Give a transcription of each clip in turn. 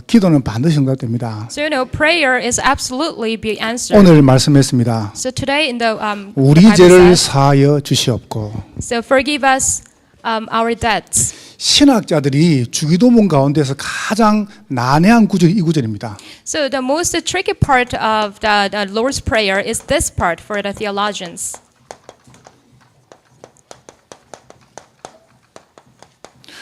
기도는 반드시 응답됩니다. So prayer is absolutely be answered. 오늘 말씀했습니다. So today in the 우리 Bible 죄를 says, 사하여 주시옵고. so forgive us our debts. 신학자들이 주기도문 가운데서 가장 난해한 구절이 이 구절입니다. So the most tricky part of the Lord's Prayer is this part for the theologians.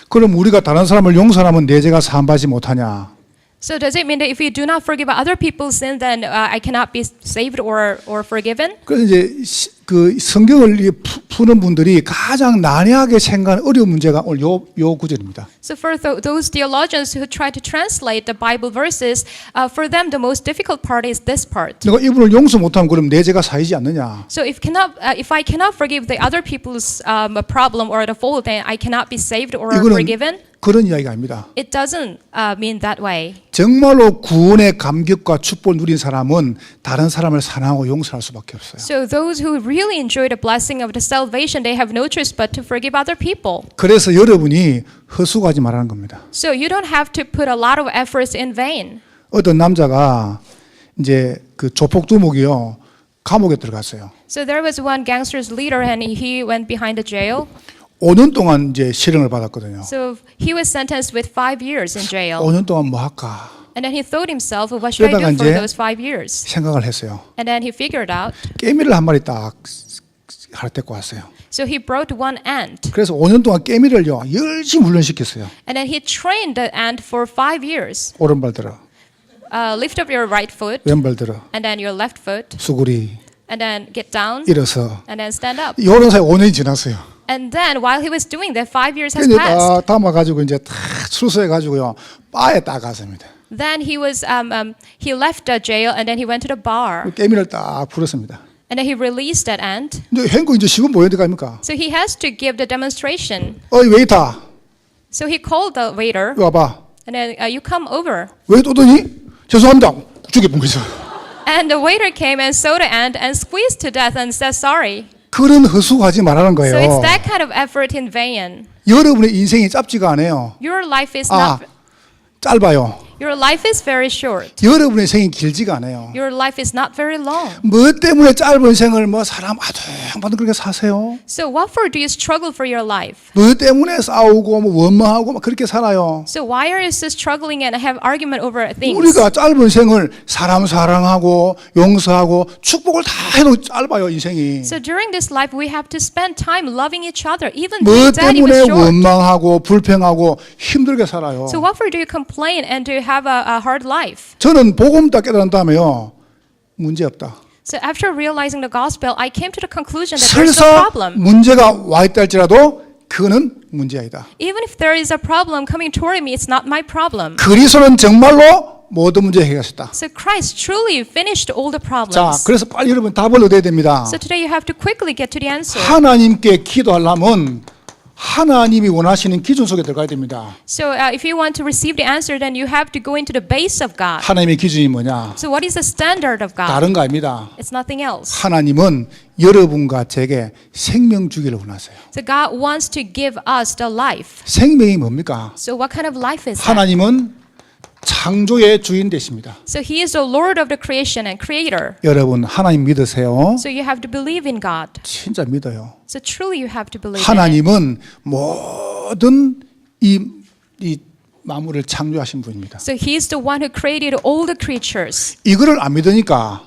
그럼 우리가 다른 사람을 용서하면 내 죄가 사함받지 못하냐? So does it mean that if we do not forgive other people's sin, then I cannot be saved or forgiven? 그래서 이제 그 성경을 푸는 분들이 가장 난해하게 생각하는 어려운 문제가 오늘 요 구절입니다. So for those theologians who try to translate the Bible verses, for them the most difficult part is this part. 내가 이분을 용서 못하면 그럼 내 죄가 사이지 않느냐? So if I cannot forgive the other people's problem or the fault, then I cannot be saved or forgiven. 그런 이야기가 아닙니다. It doesn't mean that way. 정말로 구원의 감격과 축복을 누린 사람은 다른 사람을 사랑하고 용서할 수밖에 없어요. So those who really enjoy the blessing of the salvation, they have no choice but to forgive other people. 그래서 여러분이 허수고하지 말라는 겁니다. So you don't have to put a lot of efforts in vain. 어떤 남자가 이제 그 조폭 두목이요 감옥에 들어갔어요. So there was one gangster's leader, and he went behind the jail. 5년 동안 이제 실형을 받았거든요. So he was sentenced with 5 years in jail. 5년 동안 뭐 할까 And then he thought himself, what should I do for those 5 years? 생각을 했어요. And then he figured out. 깨미를 한 마리 딱 데리고 왔어요. So he brought one ant. 그래서 5년 동안 깨미를요 열심히 훈련시켰어요. And then he trained the ant for 5 years. 오른발 들어, Lift up your right foot, 왼발 들어, and then your left foot, 수구리, and then get down, 일어서. and then stand up. 이런 사이 5년이 지났어요. And then while he was doing that, 5 years has 근데 passed. 담아가지고 이제 다 수소해가지고요 바에 딱 갔습니다. Then he was he left the jail, and then he went to the bar, 깨미를 딱 풀었습니다. and then he released that ant. 근데 행거 이제 시간 뭐 해야 됩니까? So he has to give the demonstration. 어이 웨이터, So he called the waiter, 이리 와봐. and then you come over. 왜 또더니? 죄송합니다. 죽여본 거죠. And the waiter came and saw the ant and squeezed to death and said sorry. 그런 허수하지 말라는 So it's 거예요. that kind of effort in vain. 여러분의 인생이 짧지가 않아요. Your life is 아, not. 짧아요. Your life is very short. 여러분의 생이 길지가 않아요. Your life is not very long. 뭐 때문에 짧은 생을 뭐 사람 아둥바둥 그렇게 사세요? So what for do you struggle for your life? 뭐 때문에 싸우고 뭐 원망하고 막 그렇게 살아요? So why are you still struggling and have argument over things? 우리가 짧은 생을 사람 사랑하고 용서하고 축복을 다 해도 짧아요 인생이. So during this life, we have to spend time loving each other, even 뭐 doing that even 때문에 short. 원망하고 불평하고 힘들게 살아요. So what for do you complain and do you have a hard life? 저는 복음 딱 깨달은 다음에요 문제 없다. So after realizing the gospel, I came to the conclusion that there's no 설사 problem. 문제가 와 있다 할지라도 그거는 문제 아니다. Even if there is a problem coming toward me, it's not my problem. 그리스도는 정말로 모든 문제 해결하셨다. So Christ truly finished all the 자, problems. 그래서 빨리 여러분 답을 얻어야 됩니다. So today you have to quickly get to the answer. 하나님께 기도하려면 하나님이 원하시는 기준 속에 들어가야 됩니다. So if you want to receive the answer, then you have to go into the base of God. 하나님의 기준이 뭐냐? So what is the standard of God? 다른 거 아닙니다. It's nothing else. 하나님은 여러분과 제게 생명 주기를 원하세요. So God wants to give us the life. 생명이 뭡니까? So what kind of life is that? 하나님은 창조의 주인 되십니다. So He is the Lord of the creation and Creator. 여러분 하나님 믿으세요. So you have to believe in God. 진짜 믿어요. So truly you have to believe in it. 하나님은 모든 이 만물을 창조하신 분입니다. So He is the one who created all the creatures. 이거를 안 믿으니까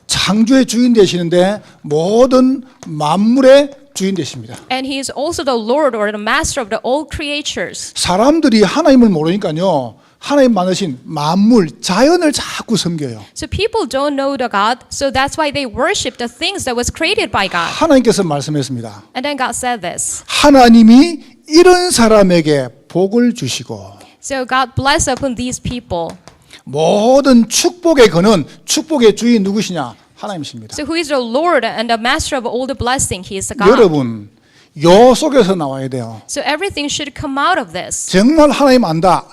창조의 주인 되시는데 모든 만물의 주인 되십니다. And He is also the Lord or the Master of the all creatures. 사람들이 하나님을 모르니까요. 하나님 만드신 만물, 자연을 자꾸 섬겨요. So people don't know the God, so that's why they worship the things that was created by God. 하나님께서 말씀했습니다. And then God said this. 하나님이 이런 사람에게 복을 주시고 So God bless upon these people. 모든 축복의 근원, 축복의 주인 누구시냐? 하나님이십니다. So who is the Lord and the Master of all the blessing? He is the God. 여러분, 요 속에서 나와야 돼요. So everything should come out of this. 정말 하나님 안다.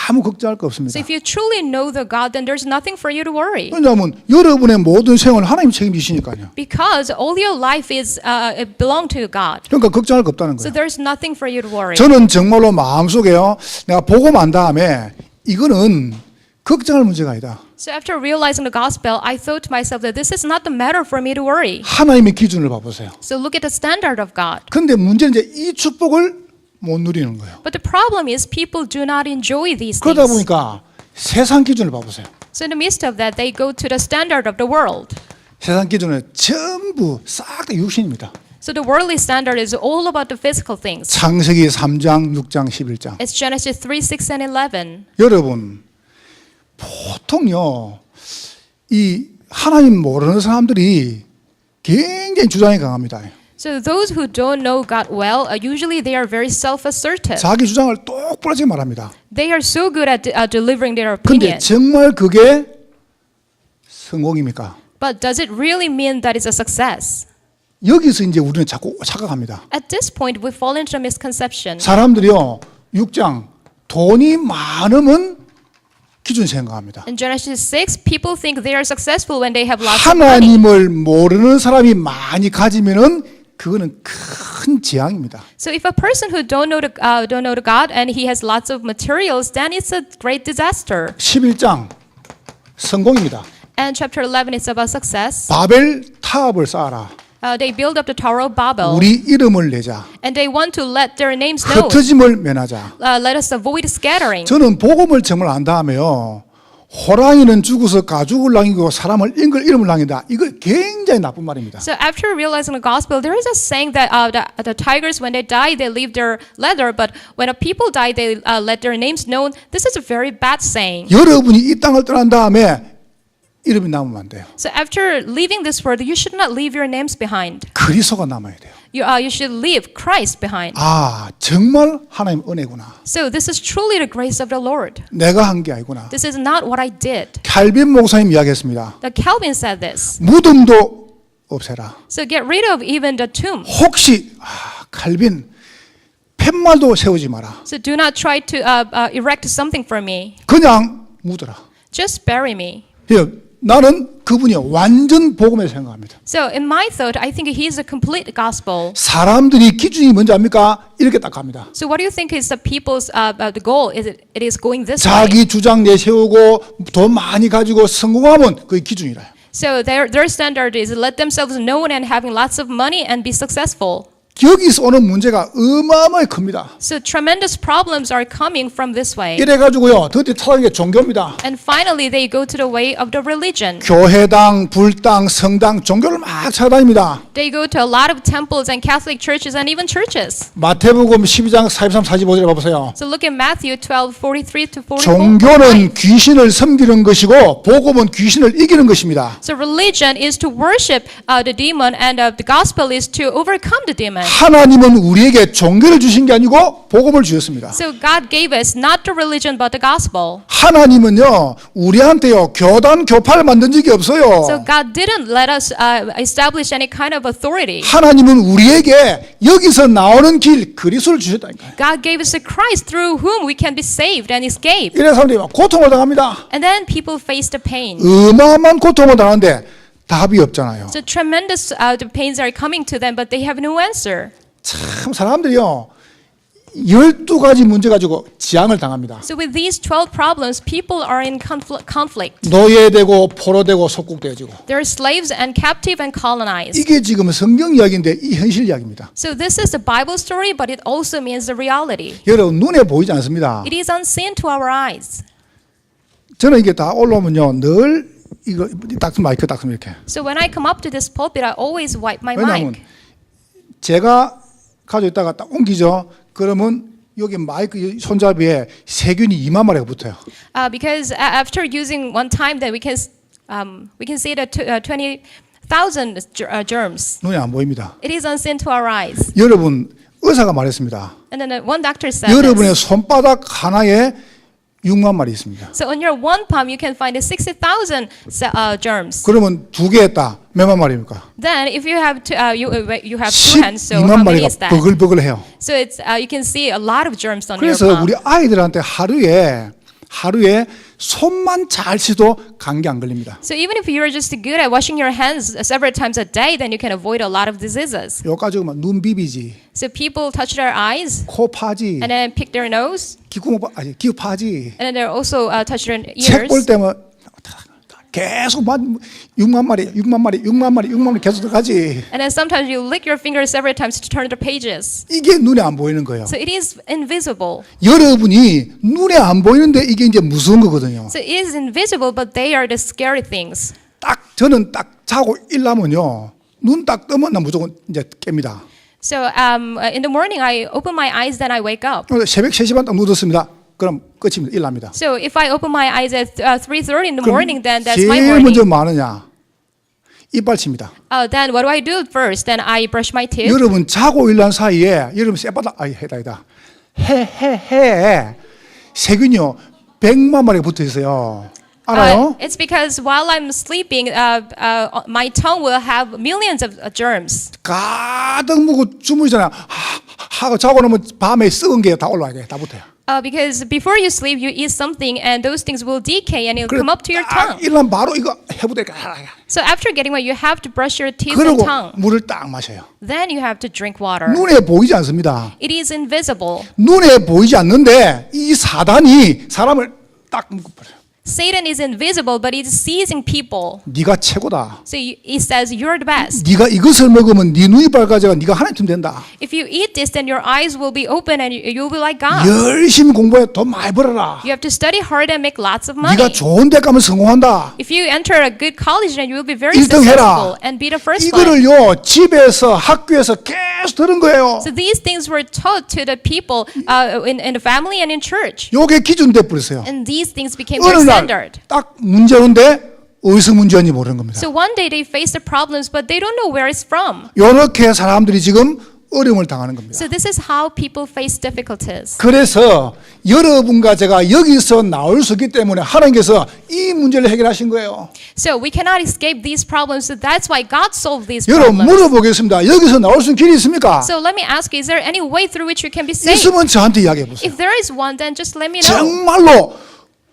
아무 걱정할 거 So 없습니다. if you truly know the God, then there's nothing for you to worry. 왜냐하면 여러분의 모든 생활 하나님 책임지시니까요. Because all your life is it belong to God. 그러니까 걱정할 거 없다는 So 거예요. there's nothing for you to worry. 저는 정말로 마음속에요. 내가 보고 만 다음에 이거는 걱정할 문제가 아니다. So after realizing the gospel, I thought to myself that this is not the matter for me to worry. 하나님의 기준을 봐보세요. So look at the standard of God. 근데 문제는 이제 이 축복을 못 누리는 거예요. But the problem is people do not enjoy these 그러다 things. 보니까 세상 기준을 봐보세요. So in the midst of that, they go to the standard of the world. 세상 기준은 전부 싹 다 육신입니다. So the worldly standard is all about the physical things. 창세기 3장, 6장, 11장. It's Genesis 3, 6, and 11. 여러분 보통요 이 하나님 모르는 사람들이 굉장히 주장이 강합니다. So those who don't know God well, usually they are very self-assertive. 자기 주장을 똑부러지게 말합니다. They are so good at delivering their 근데 opinion. 정말 그게 성공입니까? But does it really mean that it's a success? 여기서 이제 우리는 자꾸 착각합니다. At this point, we fall into a misconception. 사람들이요 6장 돈이 많으면 기준 생각합니다. In Genesis 6, people think they are successful when they have lots of money. 하나님을 모르는 사람이 많이 가지면은 그거는 큰 재앙입니다. So if a person who don't know the God and he has lots of materials, then it's a great disaster. 11장 성공입니다. And chapter 11 is about success. 바벨 타업을 쌓아라. They build up the Tower of Babel, 우리 이름을 내자. and they want to let their names known. 흩어짐을 면하자. Let us avoid scattering. 저는 복음을 정말 안 다음에요. 호랑이는 죽어서 가죽을 남기고 사람을 이름을 남긴다. 이거 굉장히 나쁜 말입니다. So after realizing the gospel, there is a saying that the tigers, when they die, they leave their leather, but when a people die, they let their names known. This is a very bad saying. 여러분이 이 땅을 떠난 다음에 이름이 남으면 안 돼요. So after leaving this world, you should not leave your names behind. 그리스도가 남아야 돼요. You should leave Christ behind. 아, 정말 하나님 은혜구나. So this is truly the grace of the Lord. 내가 한 게 아니구나. This is not what I did. 칼빈 목사님 이야기했습니다. The Calvin said this. 무덤도 없애라. So get rid of even the tomb. 혹시 칼빈 팻말도 세우지 마라. So do not try to erect something for me. 그냥 묻어라. Just bury me. 나는 그분이 완전 복음을 생각합니다. So in my thought, I think he is a complete gospel. 사람들이 기준이 뭔지 압니까? 이렇게 딱 갑니다. So what do you think is the people's the goal? It is going this way. 자기 주장 내세우고 돈 많이 가지고 성공하면 그게 기준이라요. So their standard is let themselves known and having lots of money and be successful. 여기서 오는 문제가 어마어마하게 큽니다. So tremendous problems are coming from this way. 이래가지고요, 드디어 찾아온 게 종교입니다. And finally, they go to the way of the religion. 교회당, 불당, 성당, 종교를 막 찾아다닙니다. They go to a lot of temples and Catholic churches and even churches. 마태복음 12장 43, 45절에 봐보세요. So look at Matthew 12:43 to 44. 종교는 귀신을 섬기는 것이고 복음은 귀신을 이기는 것입니다. So religion is to worship the demon, and the gospel is to overcome the demon. 하나님은 우리에게 종교를 주신 게 아니고 복음을 주셨습니다. So God gave us not the religion but the gospel. 하나님은요 우리한테요 교단 교파를 만든 적이 So 없어요. God didn't let us establish any kind of authority. 하나님은 우리에게 여기서 나오는 길 그리스도를 주셨다니까요. God gave us a Christ through whom we can be saved and escape. 이래 사람들이 막 고통을 당합니다. And then people face the pain. 어마어마한 고통을 당하는데 답이 없잖아요. So tremendous the pains are coming to them, but they have no answer. 참 사람들이요 12가지 문제 가지고 지향을 당합니다. So with these 12 problems, people are in conflict. 노예되고 포로되고 속국되어지고. They're slaves and captive and colonized. 이게 지금 성경 이야기인데 이 현실 이야기입니다. So this is a Bible story, but it also means the reality. 여러분 눈에 보이지 않습니다. It is unseen to our eyes. 저는 이게 다 올라오면요 늘 이거 닦으면 마이크 닦으면 이렇게. So when I come up to this pulpit, I always wipe my 왜냐하면 mic. 제가 가지고 있다가 딱 옮기죠. 그러면 여기 마이크 손잡이에 세균이 2만 마리가 붙어요. Because after using one time, then we can see that 20,000 germs. 눈에 안 보입니다. It is unseen to our eyes. 여러분 의사가 말했습니다. And then one doctor said 여러분의 this. 손바닥 하나에 6만 마리 있습니다. So on your one palm, you can find 60,000 germs. 그러면 두 개 했다. 몇만 마리입니까? Then if you have you have two hands, so how 12만 many 마리가 is that? 버글버글해요. So it's you can see a lot of germs on your 그래서 palm. 우리 아이들한테 하루에 하루에 손만 잘 씻어도 감기 안 걸립니다. So even if you're just good at washing your hands several times a day, then you can avoid a lot of diseases. 요 가지고 막 눈 비비지, So people touch their eyes 코 파지, and then pick their nose, 귀 파지. and then they also touch their 책 볼 ears. 때면 계속 6만 마리 계속 들어가지. And then sometimes you lick your fingers several times to turn the pages. 이게 눈에 안 보이는 거예요. So it is invisible. 여러분이 눈에 안 보이는데 이게 이제 무서운 거거든요. So it is invisible, but they are the scary things. 저는 딱 자고 일나면요. 눈 딱 뜨면 나 무조건 이제 깹니다. So in the morning, I open my eyes, then I wake up. 새벽 3시 반 딱 누웠습니다. 그럼 끝입니다. 일납니다. So if I open my eyes at 3:30 in the 그럼 morning, then that's my 제일 먼저 morning. 뭐 하느냐? 이빨 칩니다. Then what do I do first? Then I brush my teeth. 여러분 자고 일난 사이에 여러분 쌔바닥 해다 해 세균이요 100만 마리가 붙어 있어요. 알아요? It's because while I'm sleeping, my tongue will have millions of germs. 가득 묵고 주무시잖아요. 하고 자고 나면 밤에 썩은 게 다 올라와야 돼. 다 붙어요. Because before you sleep, you eat something, and those things will decay, and it'll 그래, come up to your 딱 tongue. 일어나면 바로 이거 해부대니까 So after getting well, you have to brush your teeth and 그리고 tongue. 물을 딱 마셔요. Then you have to drink water. 눈에 보이지 않습니다. It is invisible. 눈에 보이지 않는데 이 사단이 사람을 딱 묶어버려요. Satan is invisible, but he's seizing people. 네가 최고다. So he says, you're the best. 네가 이것을 먹으면 네 눈이 밝아져가 네가 하나님 된다. If you eat this, then your eyes will be open and you'll be like God. 열심히 공부해 돈 많이 벌어라. You have to study hard and make lots of money. 네가 좋은 데 가면 성공한다. If you enter a good college, then you will be very 1등 successful 해라. and be the first one. 이거를요 집에서 학교에서 계속 들은 거예요. So these things were taught to the people in the family and in church. 요게 기준 돼 버렸어요. And these things became their 어느 standard. 날 딱 문제 오는데 어디서 문제 왔는지 모르는 겁니다. So one day they face the problems, but they don't know where it's from. 이렇게 사람들이 지금 어려움을 당하는 겁니다. So this is how people face difficulties. 그래서 여러분과 제가 여기서 나올 수 있기 때문에 하나님께서 이 문제를 해결하신 거예요. So we cannot escape these problems. So that's why God solved these 여러분 problems. 물어보겠습니다. 여기서 나올 수 있는 길이 있습니까? So let me ask you, is there any way through which you can be saved? 있으면 저한테 이야기해 보세요. If there is one, then just let me know. 정말로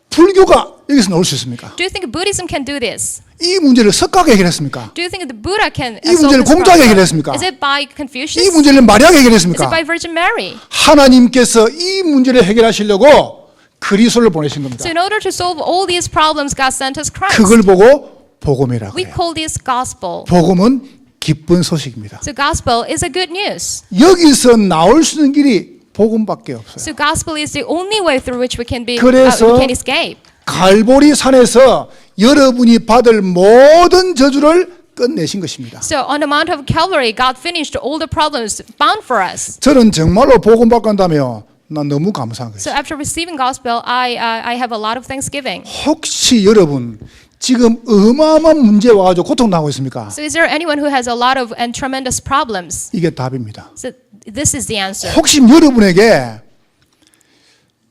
불교가 여기서 나올 수 있습니까? Do you think Buddhism can do this? 이 문제를 석가가 해결했습니까? Do you think the Buddha can 이 solve 문제를 this 공자가 problem? 해결했습니까? Is it by 이 Confucius? 문제를 마리아가 Is it 해결했습니까? by Virgin Mary? 하나님께서 이 문제를 해결하시려고 그리스도를 보내신 겁니다. So in order to solve all these problems, God sent us Christ. 그걸 보고 복음이라고 We 해요. call this gospel. 복음은 기쁜 소식입니다. So gospel is a good news. 여기서 나올 수 있는 길이 복음밖에 없어요. So gospel is the only way through which we can 그래서 we can escape. 갈보리 산에서 여러분이 받을 모든 저주를 끝내신 것입니다. So on the Mount of Calvary, God finished all the problems bound for us. 저는 정말로 복음 받고 한다며 난 너무 감사한 거예요. So after receiving gospel, I have a lot of thanksgiving. 혹시 여러분 지금 어마어마한 문제 와가지고 고통당하고 있습니까? So is there anyone who has a lot of and tremendous problems? 이게 답입니다. So this is the answer. 혹시 여러분에게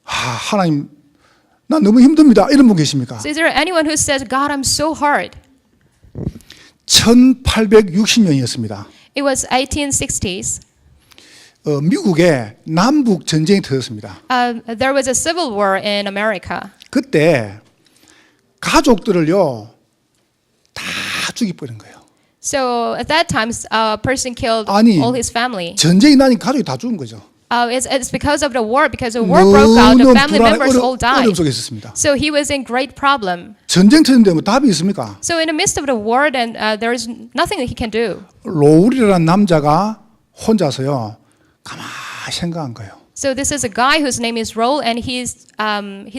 하나님 난 너무 힘듭니다. 이런 분 계십니까? So is there anyone who says, God, I'm so hard? 1860년이었습니다. It was 1860s. 미국에 남북 전쟁이 터졌습니다. There was a civil war in America. 그때 가족들을요 다 죽이버린 거예요. So at that time, a person killed 아니, all his family. 전쟁이 나니까 가족이 다 죽은 거죠. It's because of the war. Because the war broke out, the 너무 family 불안해 members all 어려움 died. 속에 있었습니다. So he was in great problem. 전쟁 터졌는데 뭐 답이 있습니까? So in the midst of the war, then there is nothing that he can do. 로울이라는 남자가 혼자서요 가만히 생각한 거예요. So this is a guy whose name is Roll, and he's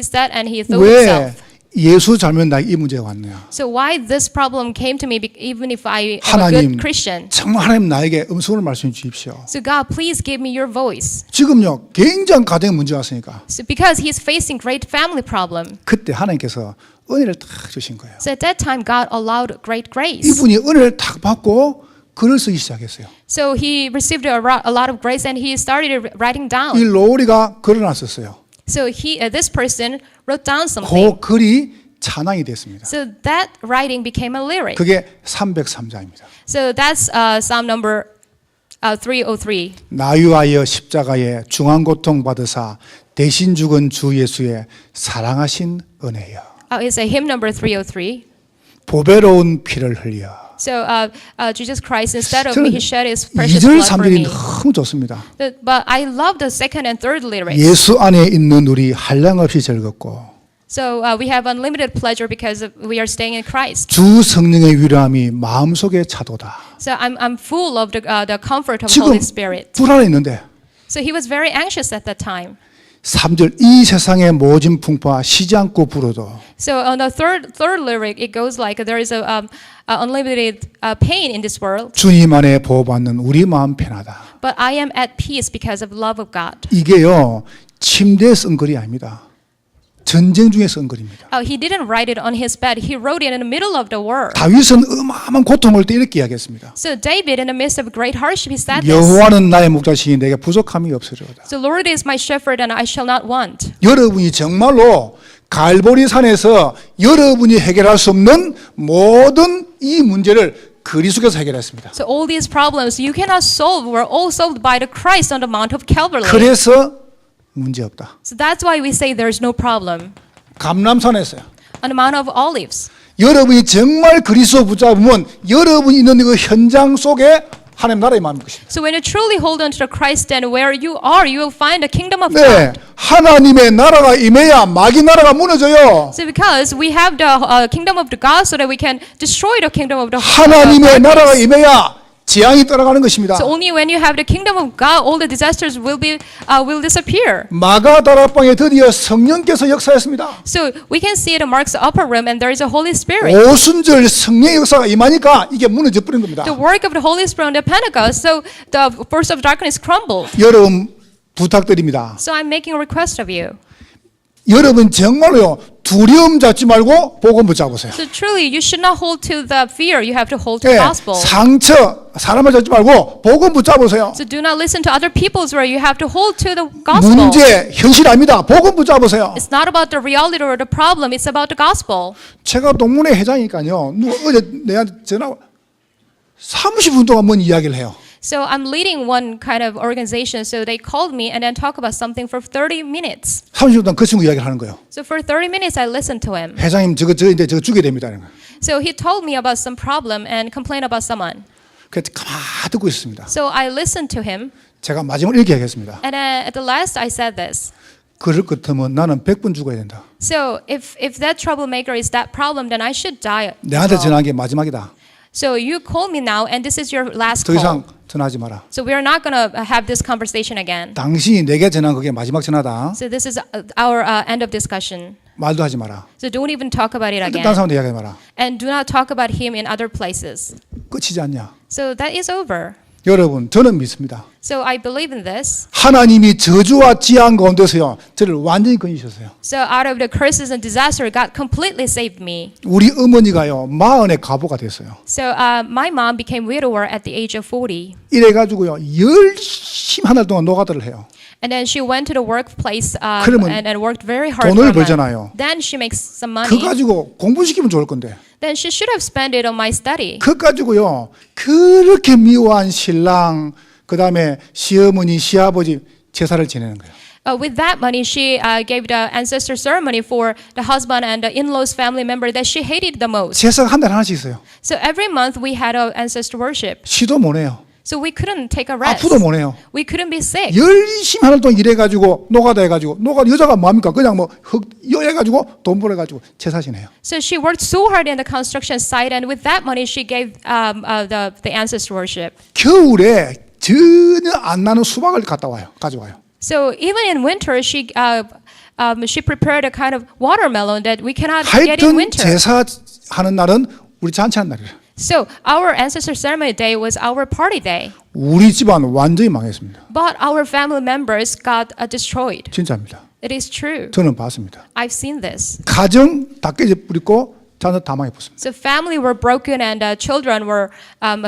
sat and he thought himself. 왜 예수 잘면 나 이 문제가 왔냐? So why this problem came to me, even if I am a 하나님 good Christian? 정말 하나님 나에게 음성을 말씀해 주십시오. So God, please give me your voice. 지금요 굉장한 가정에 문제 왔으니까 So because he's facing great family problem. 그때 하나님께서 은혜를 딱 주신 거예요. So at that time, God allowed great grace. 이분이 은혜를 딱 받고 글을 쓰기 시작했어요. So he received a lot of grace, and he started writing 이 down. 로울이가 글을 놨었어요. So this person wrote down something. 그 글이 찬양이 됐습니다. So that writing became a lyric. 그게 303장입니다. So that's Psalm number 303. 나유하여 십자가에 중한 고통 받으사 대신 죽은 주 예수의 사랑하신 은혜여. It's a hymn number 303. 보배로운 피를 흘려. So Jesus Christ, instead of 저는 me, he shed his precious 2절, blood for 3절이 me. 너무 좋습니다. But I love the second and third lyrics. 예수 안에 있는 우리 한량없이 즐겁고 So we have unlimited pleasure because we are staying in Christ. 주 성령의 위로함이 마음속에 차도다. So I'm full of the comfort of 지금 Holy Spirit. 불안해 있는데 So he was very anxious at that time. 3절 이 세상의 모진 풍파 쉬지 않고 부르도 So on the third lyric, it goes like there is a unlimited pain in this world, 주님 안에 보호받는 우리 마음 편하다. but I am at peace because of love of God. 이게요 침대에 쓴 글이 아닙니다. 전쟁 중에 쓴 글입니다. He didn't write it on his bed. He wrote it in the middle of the war. 다윗은 어마어마한 고통을 때 이렇게 이야기했습니다. So David, in the midst of great hardship, he said this. 여호와는 나의 목자시니 내게 부족함이 없으리로다. So Lord is my shepherd, and I shall not want. 여러분이 정말로 갈보리 산에서 여러분이 해결할 수 없는 모든 이 문제를 그리스도께서 해결했습니다. So all these problems you cannot solve were all solved by the Christ on the Mount of Calvary. 그래서 문제 없다. So that's why we say there's no problem. 감람산에서요. On the Mount of Olives. 여러분이 정말 그리스도 붙잡으면 여러분이 있는 그 현장 속에 하나님 나라의 마음일 것입니다. So when you truly hold on to the Christ, and where you are, you will find the kingdom of 네, God. 하나님의 나라가 임해야 마귀 나라가 무너져요. So because we have the kingdom of the God, so that we can destroy the kingdom of the 하나님의 나라가 darkness. 임해야 재앙이 떠나가는 것입니다. So only when you have the kingdom of God, all the disasters will disappear. 마가다락방에 드디어 성령께서 역사했습니다. So we can see it in Mark's upper room, and there is a Holy Spirit. 오순절 성령의 역사가 임하니까 이게 무너져 버린 겁니다. The work of the Holy Spirit on the Pentecost, so the force of darkness crumbled. 여러분 부탁드립니다. So I'm making a request of you. 여러분 정말로요 두려움 잡지 말고 복음 붙잡으세요. So truly, you should not hold to the fear. You have to hold to 예, the gospel. 상처 사람을 잡지 말고 복음 붙잡으세요. So do not listen to other people's where you have to hold to the gospel. 문제 현실 아닙니다. 복음 붙잡으세요. It's not about the reality or the problem. It's about the gospel. 제가 동문회 회장이니까요. 누가 어제 내한테 전화 30분 동안 뭔 이야기를 해요. So I'm leading one kind of organization. So they called me and then talk about something for 30 minutes. 30분 동안 그 친구 이야기를 하는 거예요. So for 30 minutes, I listened to him. 회장님 저거 죽여야 됩니다. 이런 거. So he told me about some problem and complained about someone. 그래서 가만히 듣고 있었습니다. So I listened to him. 제가 마지막으로 이렇게 얘기했습니다. And at the last, I said this. 그럴 것 같으면 나는 100번 죽어야 된다. So if that troublemaker is that problem, then I should die. 내한테 as well. 전화한 게 마지막이다. So you call me now, and this is your last 더 이상 call. 전화하지 마라. So we are not going to have this conversation again. 당신이 내게 전화한 그게 마지막 전화다. So this is our end of discussion. 말도 하지 마라. So don't even talk about it 다른 again. 사람한테 이야기하지 마라. And do not talk about him in other places. 끝이지 않냐. So that is over. 여러분 저는 믿습니다. So I believe in this. 하나님이 저주와 지한 가운데서요 저를 완전히 건지셨어요. So out of the curses and disaster, God completely saved me. 우리 어머니가요 40의 과부가 됐어요. So my mom became widower at the age of 40. 이래가지고요 열심히 한 달 동안 노가다를 해요. And then she went to the workplace 그러면 and worked very hard 돈을 for a month. 벌잖아요. Then she makes some money. 그 가지고 공부시키면 좋을 건데 Then she should have spent it on my study. 그 가지고요 그렇게 미워한 신랑 그 다음에 시어머니 시아버지 제사를 지내는 거예요. With that money, she gave the ancestor ceremony for the husband and the in-laws family member that she hated the most. 제사가 한 달에 하나씩 있어요. So every month we had an ancestor worship. 쉬도 못 해요. So we couldn't take a rest. 아프도 못 해요. We couldn't be sick. 열심히 한 달 동안 일해가지고 노가다 해가지고 노가다 여자가 뭐합니까? 그냥 뭐 여해가지고 돈 벌어가지고 제사 지내요. So she worked so hard in the construction site, and with that money, she gave the ancestor worship. 겨울에 전혀 안 나는 수박을 갖다 와요. 가져와요. So even in winter, she prepared a kind of watermelon that we cannot get in 하여튼 winter. 제사하는 날은 우리 잔치하는 날이에요. So our ancestor ceremony day was our party day. 우리 집안 완전히 망했습니다. But our family members got destroyed. 진짜입니다. It is true. 저는 봤습니다. I've seen this. 가정 다 깨져버리고 자녀 다 망해버렸습니다. So family were broken and children were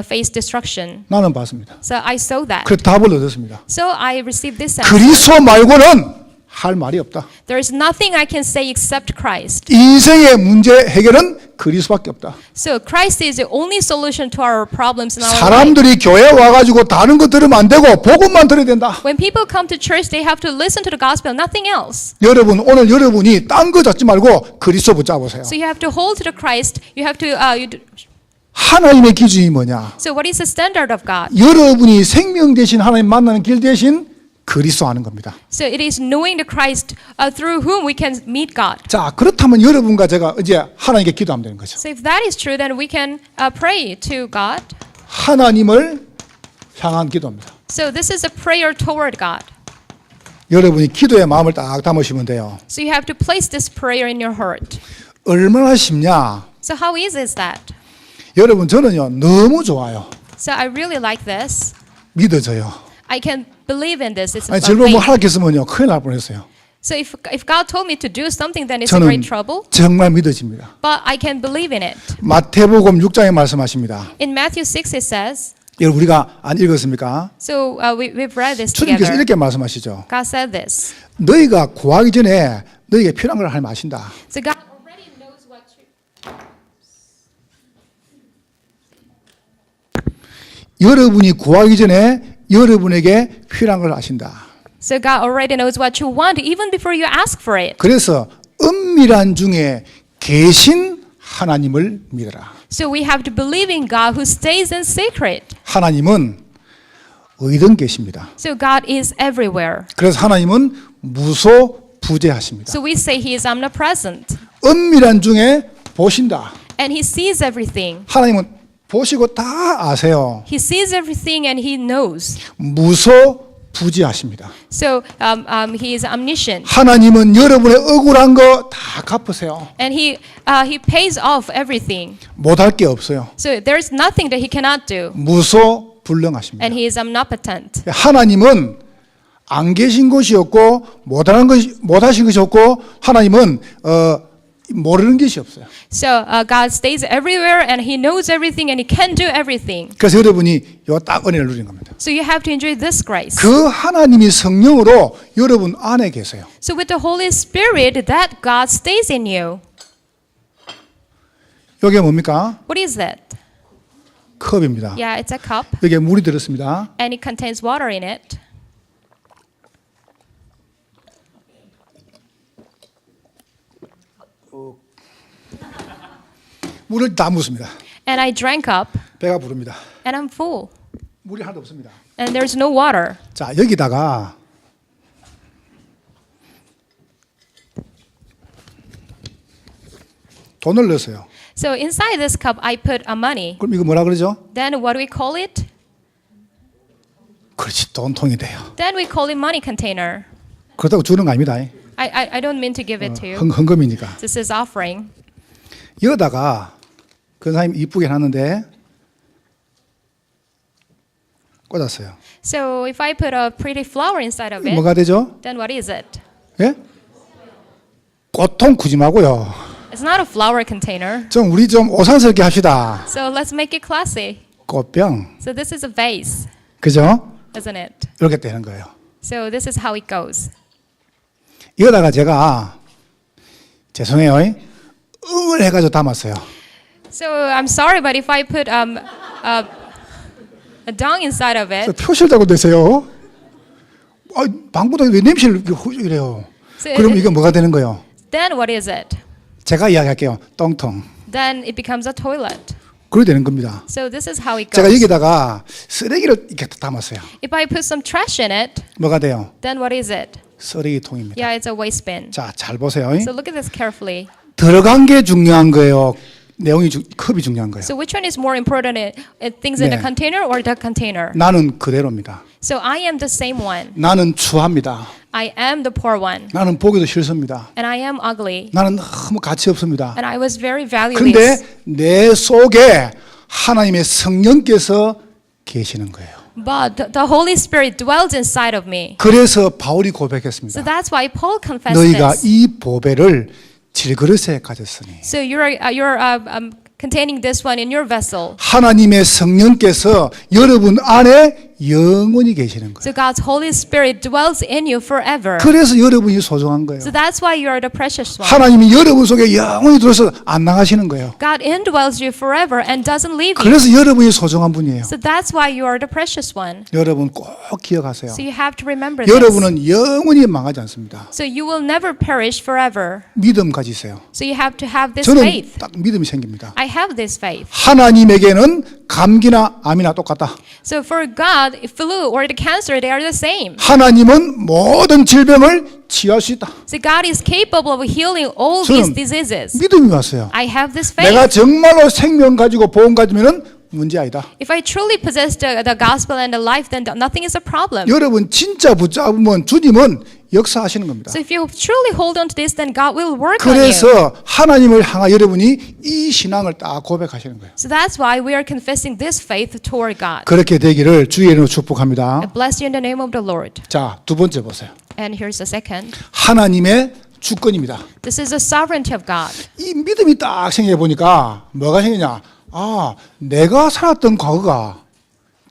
faced destruction. 나는 봤습니다. So I saw that. 그래서 답을 얻었습니다. So I received this answer. 그리스도 말고는 할 말이 없다. There is nothing I can say except Christ. 인생의 문제 해결은 그리스도밖에 없다. So Christ is the only solution to our problems in our life. 사람들이 교회 와가지고 다른 거 들으면 안 되고 복음만 들어야 된다. When people come to church, they have to listen to the gospel, nothing else. 여러분 오늘 여러분이 딴 거 잡지 말고 그리스도 붙잡으세요. So you have to hold to the Christ. You have to. 하나님의 기준이 뭐냐? So what is the standard of God? 여러분이 생명 대신 하나님 만나는 길 대신 그리스도 하는 겁니다. So it is knowing the Christ through whom we can meet God. 자, 그렇다면 여러분과 제가 이제 하나님께 기도하면 되는 거죠. So if that is true, then we can pray to God. 하나님을 향한 기도입니다. So this is a prayer toward God. 여러분이 기도의 마음을 딱 담으시면 돼요. So you have to place this prayer in your heart. 얼마나 쉽냐? So how easy is that? 여러분 저는요 너무 좋아요. So I really like this. 믿어져요. I can believe in this. It's 아니 about 젊은 뭐 faith. 하락했으면요 큰일 날 뻔했어요. So if God told me to do something, then it's a great 저는 trouble. 정말 믿어집니다. But I can believe in it. 마태복음 6장에 말씀하십니다. In Matthew 6 it says. 여러분 우리가 안 읽었습니까? So we've read this 주님께서 together. 이렇게 말씀하시죠. God said this. 너희가 구하기 전에 너희에게 필요한 걸 하나님 아신다. So God already knows what you. 여러분이 구하기 전에 여러분에게 필요한 걸 아신다. So God already knows what you want even before you ask for it. 그래서 은밀한 중에 계신 하나님을 믿어라. So we have to believe in God who stays in secret. 하나님은 어디든 계십니다. So God is everywhere. 그래서 하나님은 무소부재하십니다. So we say He is omnipresent. 은밀한 중에 보신다. And He sees everything. 하나님은 보시고 다 아세요. He sees everything and He knows. 무소부재하십니다. So He is omniscient. 하나님은 여러분의 억울한 거 다 갚으세요. And He pays off everything. 못할 게 없어요. So there's nothing that He cannot do. 무소불능하십니다. And He is omnipotent. 하나님은 안 계신 것이 없고 못하신 것이 없고 하나님은 모르는 것이 없어요. So God stays everywhere and He knows everything and He can do everything. 그래서 여러분이 요 딱 은혜를 누리는 겁니다. So you have to enjoy this grace. 그 하나님이 성령으로 여러분 안에 계세요. So with the Holy Spirit, that God stays in you. 이게 뭡니까? What is that? 컵입니다. Yeah, it's a cup 여기에 물이 들었습니다. and it contains water in it. 물을 다 묻습니다. And I drank up 배가 부릅니다. and I'm full. 물이 하나도 없습니다. And there's no water. 자, 여기다가 돈을 넣었어요. So inside this cup, I put a money. 그럼 이거 뭐라 그러죠? Then what do we call it? 그렇지, 돈통이 돼요. Then we call it money container. 그렇다고 주는 거 아닙니다. I don't mean to give it to you. 헌금이니까. This is offering. 여기다가 권사님 이쁘게 해놨는데 꽂았어요. So if I put a pretty flower inside of it, 뭐가 되죠? then what is it? 예? 꽃통 구지 마고요. It's not a flower container. 우리 좀 오산스럽게 합시다. So let's make it classy. 꽃병. So this is a vase, 그죠? isn't it? 이렇게 되는 거예요. So this is how it goes. 이거다가 제가 죄송해요. 응을 해가지고 담았어요. So I'm sorry, but if I put a dung inside of it, 표시를 달고 되세요. 방보다 왜 냄새를 이래요? So 그럼 이거 뭐가 되는 거예요? then what is it? 제가 이야기할게요. 똥통. Then it becomes a toilet. 그렇게 되는 겁니다. So this is how it 제가 goes. 여기다가 쓰레기를 이렇게 담았어요. If I put some trash in it, 뭐가 돼요? then what is it? 쓰레기통입니다. Yeah, it's a waste bin. 자, 잘 보세요. So look at this carefully. 들어간 게 중요한 거예요. 내용이 컵이 중요한 거예요. So which one is more important, things in the 네. container or the container? 나는 그대로입니다. So I am the same one. 나는 추합니다. I am the poor one. 나는 보기도 싫습니다. And I am ugly. 나는 너무 가치 없습니다. And I was very 근데 valueless. 내 속에 하나님의 성령께서 계시는 거예요. But the Holy Spirit dwells inside of me. 그래서 바울이 So 고백했습니다. that's why Paul confessed 너희가 this. 이 보배를 질그릇에 가졌으니 So you're containing this one in your vessel. 하나님의 성령께서 여러분 안에 영원히 계시는 거예요. So God's Holy Spirit dwells in you forever. 그래서 여러분이 소중한 거예요. So that's why you are the precious one. 하나님이 여러분 속에 영원히 들어서 안 나가시는 거예요. God indwells you forever and doesn't leave you. 그래서 여러분이 소중한 분이에요. So that's why you are the precious one. 여러분 꼭 기억하세요. So you have to remember this. 여러분은 영원히 망하지 않습니다. So you will never perish forever. 믿음 가지세요. So you have to have this 저는 faith. 딱 믿음이 생깁니다. I have this faith. 하나님에게는 감기나 암이나 똑같다. So for God, flu or the cancer, they are the same. 하나님은 모든 질병을 치유할 수 있다. So God is capable of healing all these 저는 diseases. 믿음이 왔어요. I have this 내가 faith. 정말로 생명 가지고 보험 가지면은 문제 아니다. If I truly possess the gospel and the life, then nothing is a problem. 여러분 진짜 붙잡으면 주님은 역사하시는 겁니다. So if you truly hold on to this, then God will work on you. 그래서 하나님을 향하 여러분이 이 신앙을 딱 고백하시는 거예요. So that's why we are confessing this faith toward God. 그렇게 되기를 주의 이름으로 축복합니다. I bless you in the name of the Lord. 자, 두 번째 보세요. And here's the second. 하나님의 주권입니다. This is the sovereignty of God. 이 믿음이 딱 생겨 보니까 뭐가 생기냐? 아, 내가 살았던 과거가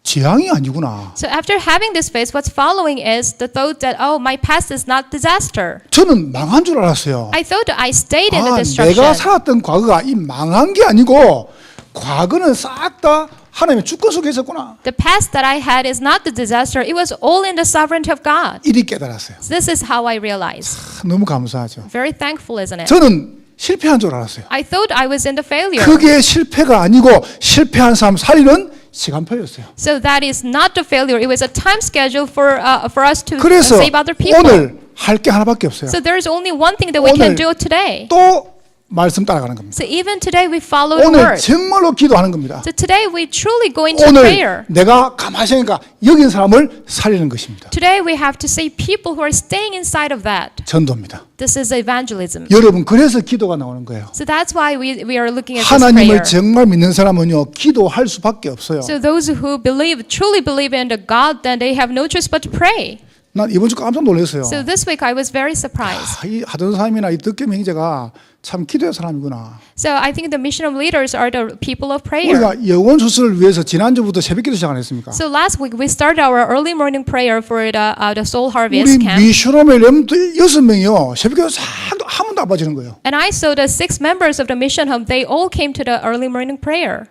재앙이 아니구나. So after having this faith, what's following is the thought that, oh, my past is not disaster. 저는 망한 줄 알았어요. I thought I stayed in the 아, destruction. 내가 살았던 과거가 이 망한 게 아니고 과거는 싹 다 하나님의 주권 속에 있었구나. The past that I had is not the disaster. It was all in the sovereignty of God. 이리 깨달았어요. So this is how I realized. 너무 감사하죠. Very thankful, isn't it? 저는 실패한 줄 알았어요. I thought I was in the failure. 그게 실패가 아니고 실패한 사람 살리는 시간표였어요. So that is not the failure. It was a time schedule for us to 그래서 save other people. 오늘 할 게 하나밖에 없어요. So there is only one thing that we can 오늘 do today. 또 말씀 따라가는 겁니다. So even today we follow the 오늘 word. 정말로 기도하는 겁니다. So today we truly go into 오늘 prayer. 내가 가만히 생각하니까 여기 있는 사람을 살리는 것입니다. Today we have to save people who are staying inside of that. 전도입니다. This is evangelism. 여러분 그래서 기도가 나오는 거예요. So that's why we are looking at this 하나님을 prayer. 정말 믿는 사람은요 기도할 수밖에 없어요. So those who truly believe in the God, then they have no choice but to pray. 난 이번 주 깜짝 놀랐어요. So this week I was very surprised. 아, 이 하던 사람이나 이 덕겸 형제가 참 기도의 사람이구나. So I think the mission of leaders are the people of prayer. 우리가 영혼 수술을 위해서 지난주부터 새벽기도 시작 안 했습니까? So last week we started our early morning prayer for the soul 우리 harvest camp. 미션홈의 렘도 6명이요 새벽기도 한 번도 안 빠지는 거예요. And I saw the 6 members of the mission home, they all came to the early morning prayer.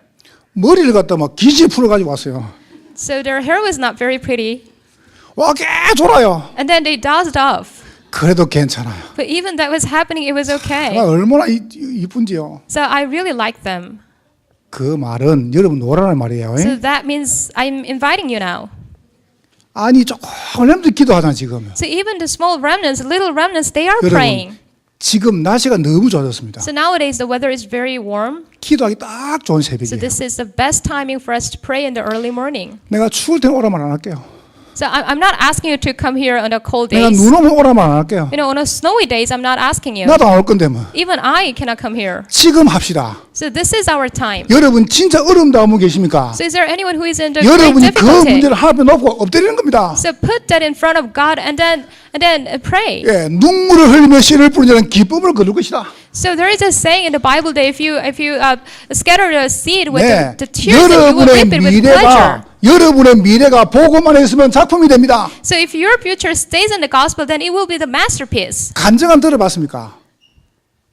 머리를 갖다 막 기지 풀어가지고 왔어요. So their hair was not very pretty. 와, 꽤 졸아요. And then they dozed off. 그래도 괜찮아요. But even that was happening, it was okay. 얼마나 이쁜지요. So I really like them. 그 말은 여러분 오라는 말이에요. So that means I'm inviting you now. 아니 조금 렘도 기도하잖아 지금. So even the small remnants, little remnants, they are 여러분 praying. 지금 날씨가 너무 좋아졌습니다. So nowadays the weather is very warm. 기도하기 딱 좋은 So 새벽이에요. this is the best timing for us to pray in the early morning. 내가 추울 때 오라만 안 할게요. So I'm not asking you to come here on the cold 내가 days. 눈 오면 오라만 안 할게요. You know, on a snowy days, I'm not asking you. 나도 안 올 건데 뭐. Even I cannot come here. 지금 합시다. So this is our time. 여러분 진짜 어려움 당하고 계십니까? So is there anyone who is in the great 여러분이 그 difficulty? 문제를 하나 앞에 놓고 엎드리는 겁니다. So put that in front of God and then pray. 예, 눈물을 흘리며 씨를 뿌리는 자는 기쁨을 거둘 것이다. So there is a saying in the Bible that if you scatter the seed with 네, the tears, then you will 여러분의 reap it with pleasure. 여러분의 미래가 보고만 했으면 작품이 됩니다. So if your future stays in the gospel, then it will be the masterpiece. 간증안 들어봤습니까?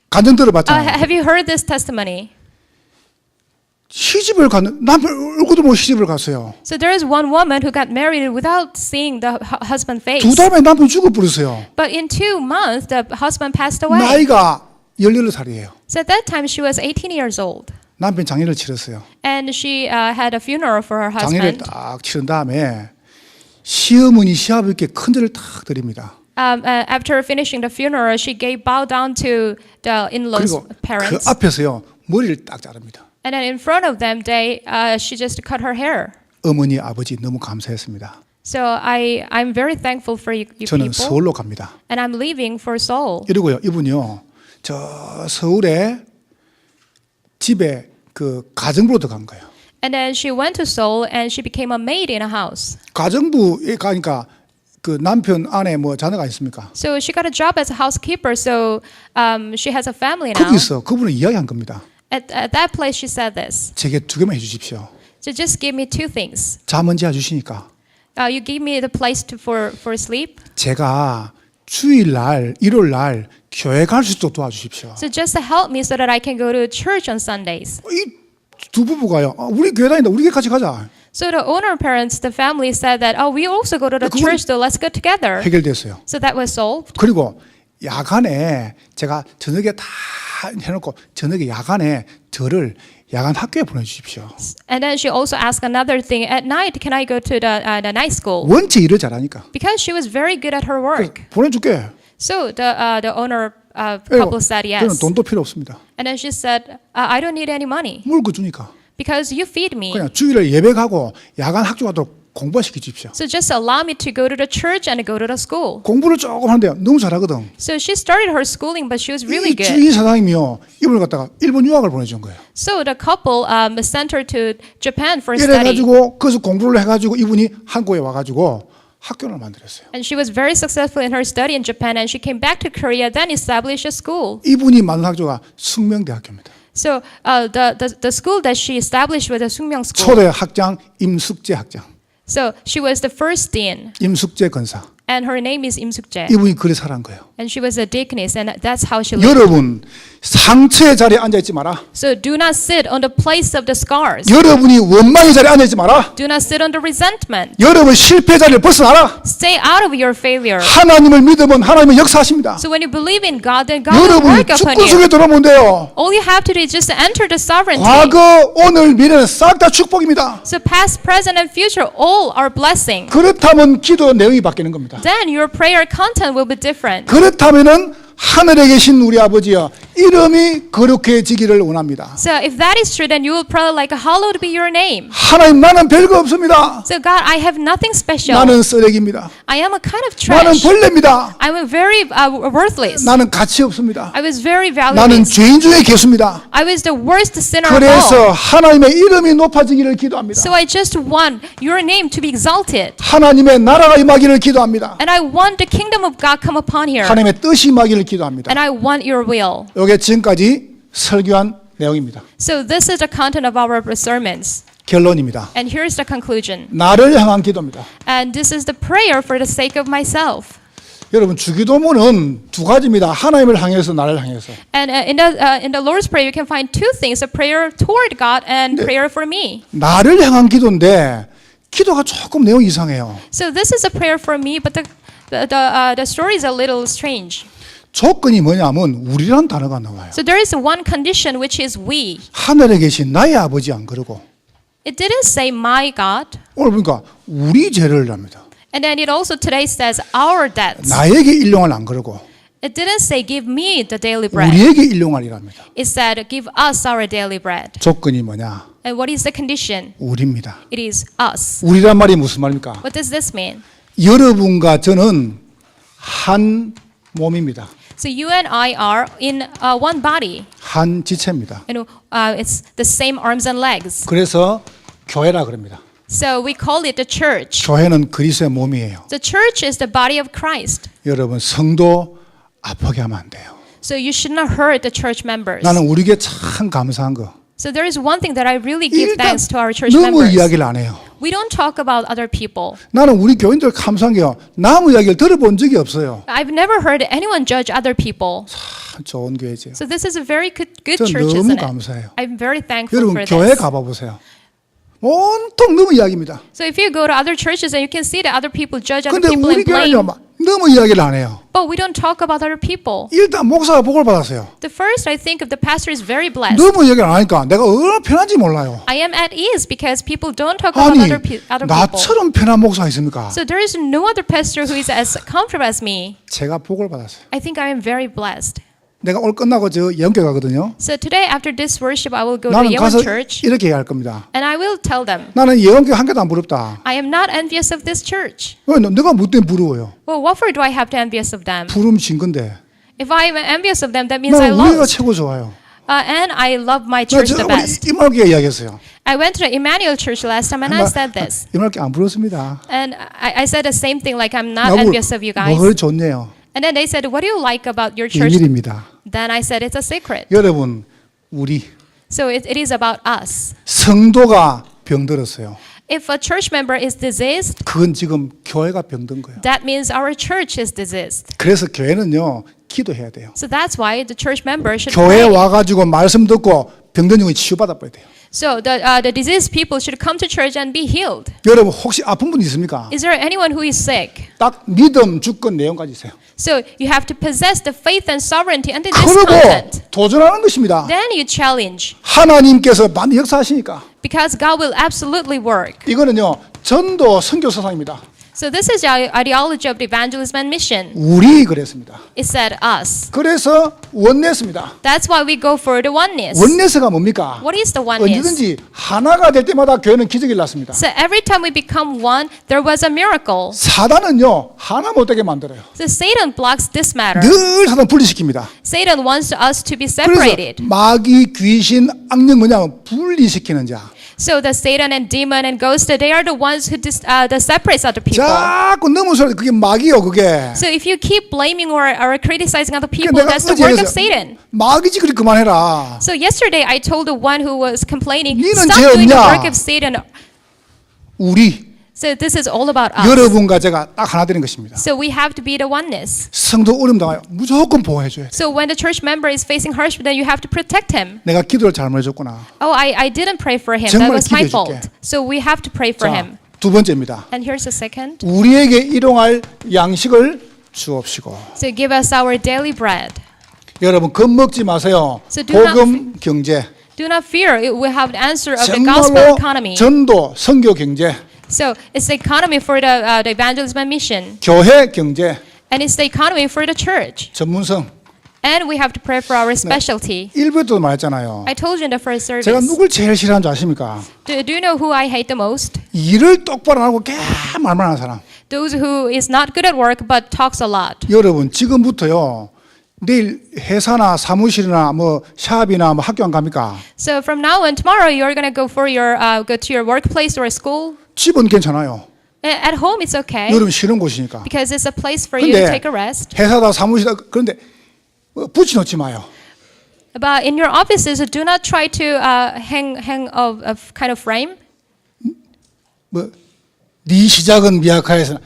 간증 들어봤잖아요. Have you heard this testimony? 시집을 갔는 남편 얼굴도 못 시집을 갔어요. So there is one woman who got married without seeing the husband face. 2달 만에 남편 죽어버렸어요. But in 2 months, the husband passed away. 나이가 18살이에요. So at that time, she was 18 years old. 남편 장례를 치렀어요. And she had a funeral for her 장례를 husband. 딱 치른 다음에 시어머니 시아버지께 큰절을 딱 드립니다. After finishing the funeral, she gave bow down to the in-laws' 그리고 그 parents. 앞에서요 머리를 딱 자릅니다. And then in front of them, she just cut her hair. 어머니 아버지 너무 감사했습니다. So I'm very thankful for you 저는 people. 서울로 갑니다. And I'm leaving for Seoul. 이러고요 이분이요 저 서울에 집에 그 가정부로 들어간 거예요. And then she went to Seoul and she became a maid in a house. 가정부에 가니까 그 남편 아내 뭐 자녀가 있습니까? So she got a job as a housekeeper. So she has a family now. 거기서 그분은 이야기한 겁니다. At that place, she said this. 제게 2개만 해주십시오. So just give me 2 things. 잠은 재워 주시니까 You gave me the place for sleep. 제가 주일날, 일요일날 교회 갈 수 있도록 도와주십시오. So just to help me so that I can go to church on Sundays. 이 두 부부가요. 우리 교회 다닌다. 우리 교회 같이 가자. So the owner parents, the family said that, oh, we also go to the 그건 church, so let's go together. 해결됐어요. So that was solved. 그리고 야간에 제가 저녁에 다 해놓고 저녁에 야간에 저를 야간 학교에 보내주십시오. And then she also asked another thing. At night, can I go to the night school? 원체 일을 잘하니까. Because she was very good at her work. 보내줄게. So the owner couple said 저는 yes. 돈도 필요 없습니다. And then she said, I don't need any money 물고 주니까. because you feed me. 그냥 주일에 예배 가고 야간 학교 가도록 공부시켜 주십시오. So just allow me to go to the church and go to the school. 공부를 조금 하는데요. 너무 잘하거든. So she started her schooling, but she was really 이 good. 주인 사장님이요. 이분을 갖다가 일본 유학을 보내준 거예요. So the couple sent her to Japan for study. 이래가지고 거기서 공부를 해가지고 이분이 한국에 와가지고 학교를 만들었어요. And she was very successful in her study in Japan, and she came back to Korea, then established a school. 이분이 만든 학교가 숙명대학교입니다. So the school that she established was a Sungmyeong school. 초대 학장 임숙재 학장. So she was the first dean, 임숙재 건사. and her name is Im Suk-jae. 이분이 그래 살한 거예요. And she was a deaconess, and that's how she lived. 여러분 상처의 자리에 앉아 있지 마라. So do not sit on the place of the scars. 여러분이 원망의 자리에 앉아 있지 마라. Do not sit on the resentment. 여러분 실패 자리를 벗어나라. Stay out of your failure. 하나님을 믿으면 하나님은 역사하십니다. So when you believe in God, then God will 여러분이 work upon 축구 속에 you. 들어오면 돼요. All you have to do is just enter the sovereignty. 과거, 오늘, 미래는 싹 다 축복입니다. So past, present, and future all are blessing. 그렇다면 기도 내용이 바뀌는 겁니다. Then your prayer content will be different. 그렇다면은 하늘에 계신 우리 아버지여 이름이 거룩해지기를 원합니다. So if that is true, then you will pray like, hallowed be your name. 하나님 나는 별거 없습니다. So God, I have nothing special. 나는 쓰레기입니다. I am a kind of 나는 trash. 벌레입니다. I am very worthless. 나는 가치 없습니다. I was very 나는 valueless. 죄인 중에 개수입니다. I was the worst sinner of all. 그래서 하나님의 이름이 높아지기를 기도합니다. So I just want your name to be exalted. 하나님의 나라가 임하기를 기도합니다. And I want the kingdom of God come upon here. 하나님의 뜻이 임하기를 기도합니다. And I want your will. 이게 지금까지 설교한 내용입니다. So this is the content of our sermons. 결론입니다. And here's the conclusion. 나를 향한 기도입니다. And this is the prayer for the sake of myself. 여러분 주기도문은 두 가지입니다. 하나님을 향해서 나를 향해서. And in the Lord's Prayer, you can find two things: a prayer toward God and prayer for me. 나를 향한 기도인데 기도가 조금 내용이 이상해요. So this is a prayer for me, but the story is a little strange. 조건이 뭐냐면 우리란 단어가 나와요. So there is one condition, which is we. 하늘에 계신 나의 아버지 안 그러고 It didn't say my God. 오늘 보니까 우리 죄를 합니다. And then it also today says our debts. 나에게 일용할 안 그러고 It didn't say give me the daily bread. 우리에게 일용할이랍니다. It said give us our daily bread. 조건이 뭐냐? And what is the condition? 우리입니다. It is us. 우리란 말이 무슨 말입니까? What does this mean? 여러분과 저는 한 몸입니다. So you and I are in one body. 한 지체입니다. You know, it's the same arms and legs. 그래서 교회라 그럽니다. So we call it the church. 교회는 그리스도의 몸이에요. The church is the body of Christ. 여러분 성도 아프게 하면 안 돼요. So you should not hurt the church members. 나는 우리 교회 참 감사한 거. So there is one thing that I really give 일단 thanks to our church 너무 members. 이야기를 안 해요. We don't talk about other people. 나는 우리 교인들 감사한 게요. 남의 이야기를 들어본 적이 없어요. I've never heard anyone judge other people. 참 좋은 교회죠. So this is a very good 저 church, 너무 isn't it? 감사해요. I'm very thankful 여러분 for 교회 this. 가봐 보세요. 온통 너무 이야기입니다. So if you go to other churches, and you can see that other people judge other 근데 people 우리 and blame. 교회는요, 막 너무 이야기를 안 해요. But we don't talk about other people. 일단 목사가 복을 받았어요. The first, I think, of the pastor is very blessed. 너무 이야기를 안 하니까 내가 얼마나 편한지 몰라요. I am at ease because people don't talk about 아니, other people. 나처럼 편한 목사 있습니까? So there is no other pastor who is as comfortable as me. 제가 복을 받았어요. I think I am very blessed. 내가 오늘 끝나고 저 예언교 가거든요. So today, after this worship, I will go to 나는 Yeon 가서 Church, 이렇게 얘기할 겁니다. and I will tell them, 나는 예언교 한 개도 안 부럽다. I am not envious of this church. 왜 내가 뭐 때문에 부러워요? Well, what for do I have to envious of them? 부름 진 건데. If I am envious of them, that means I 나는 우리가 lost. 최고 좋아요. And I love my 나 church 저 the 우리 best. 이말교회 이야기했어요. I went to the Emmanuel Church last time, and I said this. 이말교회 안 부럽습니다. And I said the same thing, like I'm not 나보고 envious of you guys. 뭘 좋네요. And then they said, what do you like about your church? 비밀입니다. Then I said, it's a secret. 여러분 우리 So it is about us. 성도가 병들었어요. If a church member is diseased, 그건 지금 교회가 병든 거예요. that means our church is diseased. 그래서 교회는요 기도해야 돼요. So that's why the church member should 교회에 pray. 와가지고 말씀 듣고 병든 영이 치유받아 봐야 돼요. So the diseased people should come to church and be healed. 여러분 혹시 아픈 분 있습니까? Is there anyone who is sick? 딱 믿음, 주권, 내용까지 있어요. So you have to possess the faith and sovereignty and this 그리고 content. 도전하는 것입니다. Then you challenge 하나님께서 반드시 역사하시니까. because God will absolutely work. 이거는요 전도 선교 사상입니다. So this is the ideology of the evangelism and mission. 우리 그랬습니다. It said us. 그래서 원내스입니다. That's why we go for the oneness. 원내스가 뭡니까? What is the oneness? 언제든지 하나가 될 때마다 교회는 기적이 일어났습니다. So every time we become one, there was a miracle. 사단은요 하나 못되게 만들어요. So Satan blocks this matter. 늘 사단 분리시킵니다. Satan wants us to be 그래서 separated. 마귀, 귀신, 악령 뭐냐면 분리시키는 자. So the Satan and demon and ghost, they are the ones who that separates other people. 자꾸 너무 소리 그게 마귀요 그게. So if you keep blaming or criticizing other people, 내가 that's the 어제 work of 그랬어요. Satan. 마귀지 그리 그만해라. So yesterday I told the one who was complaining, 니는 stop 죄 doing the 없냐? work of Satan. 우리 So this is all about us. 여러분과 제가 딱 하나 되는 것입니다. So we have to be the oneness. 성도 어려움 당하여 무조건 보호해줘야 돼. So when the church member is facing hardship, then you have to protect him. 내가 기도를 잘못해줬구나. Oh, I didn't pray for him. That 정말 was my 기도해줄게. fault. So we have to pray for 자, him. 두 번째입니다. And here's the second. 우리에게 일용할 양식을 주옵시고. So give us our daily bread. 여러분 겁먹지 마세요. So do not 복음 경제. Do not fear. It will have the answer of the gospel 정말로 economy. 전도 선교 경제, So it's the economy for the evangelism and mission. 교회 경제, And it's the economy for the church. 전문성. And we have to pray for our specialty. 1부에도 말했잖아요. I told you in the first service. 제가 누굴 제일 싫어하는 줄 아십니까? Do you know who I hate the most? 일을 똑바로 안 하고 계속 말만 하는 사람. Those who is not good at work but talks a lot. 여러분 지금부터요. 내일 회사나 사무실이나 뭐 샵이나 뭐 학교 안 갑니까? So from now on, tomorrow you're gonna go for your go to your workplace or school. 집은 괜찮아요. At home it's okay 여러분 쉬는 곳이니까. because it's a place for you to 근데 take a rest. 회사다 사무실이다 그런데 붙여놓지 마요. But in your offices, do not try to hang a kind of frame. 네 시작은 미약하에서